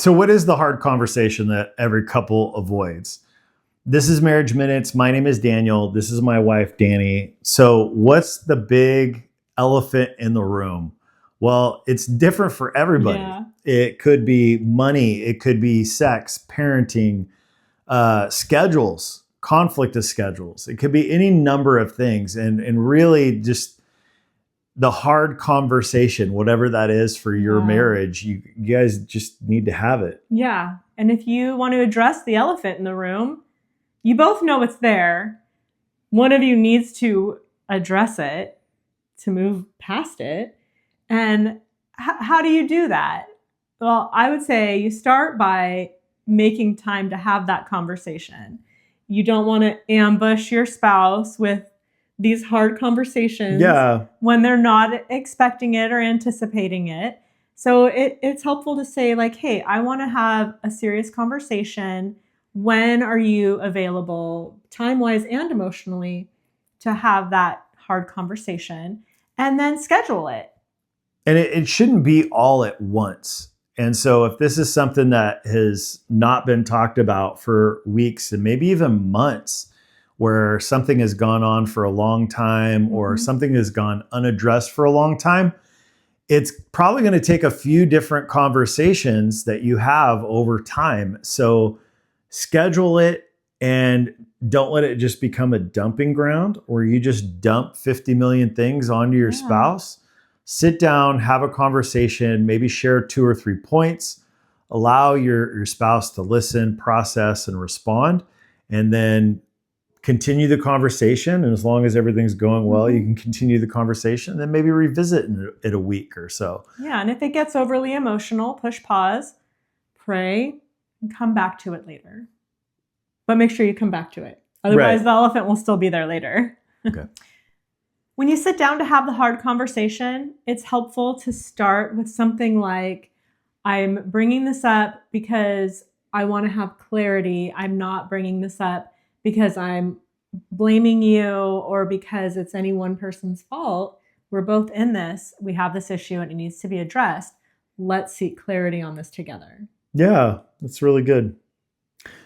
So what is the hard conversation that every couple avoids? This is Marriage Minutes. My name is Daniel. This is my wife, Danny. So what's the big elephant in the room? Well, it's different for everybody. Yeah. It could be money. It could be sex, parenting, schedules, conflict of schedules. It could be any number of things. And really just the hard conversation, whatever that is for your Yeah. marriage, you guys just need to have it. Yeah. And if you want to address the elephant in the room, you both know it's there. One of you needs to address it to move past it. And how do you do that? Well, I would say you start by making time to have that conversation. You don't want to ambush your spouse with these hard conversations when they're not expecting it or anticipating it. So it's helpful to say like, hey, I want to have a serious conversation. When are you available time-wise and emotionally to have that hard conversation? And then schedule it. And it shouldn't be all at once. And so if this is something that has not been talked about for weeks and maybe even months, where something has gone on for a long time or something has gone unaddressed for a long time, it's probably going to take a few different conversations that you have over time. So schedule it and don't let it just become a dumping ground where you just dump 50 million things onto your spouse. Sit down, have a conversation, maybe share 2 or 3 points, allow your spouse to listen, process, and respond, and then continue the conversation. And as long as everything's going well, you can continue the conversation, then maybe revisit in a week or so. Yeah. And if it gets overly emotional, push pause, pray, and come back to it later. But make sure you come back to it. Otherwise, the elephant will still be there later. Okay. When you sit down to have the hard conversation, it's helpful to start with something like, I'm bringing this up because I want to have clarity. I'm not bringing this up because I'm blaming you or because it's any one person's fault. We're both in this. We have this issue and it needs to be addressed. Let's seek clarity on this together. Yeah, that's really good.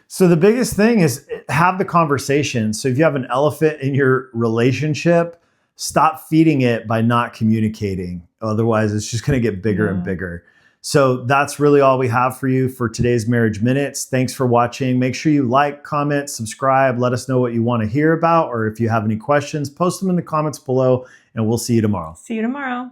So the biggest thing is have the conversation. So if you have an elephant in your relationship, stop feeding it by not communicating. Otherwise, it's just going to get bigger and bigger. So that's really all we have for you for today's Marriage Minutes. Thanks for watching. Make sure you like, comment, subscribe. Let us know what you want to hear about, or if you have any questions, post them in the comments below, and we'll see you tomorrow. See you tomorrow.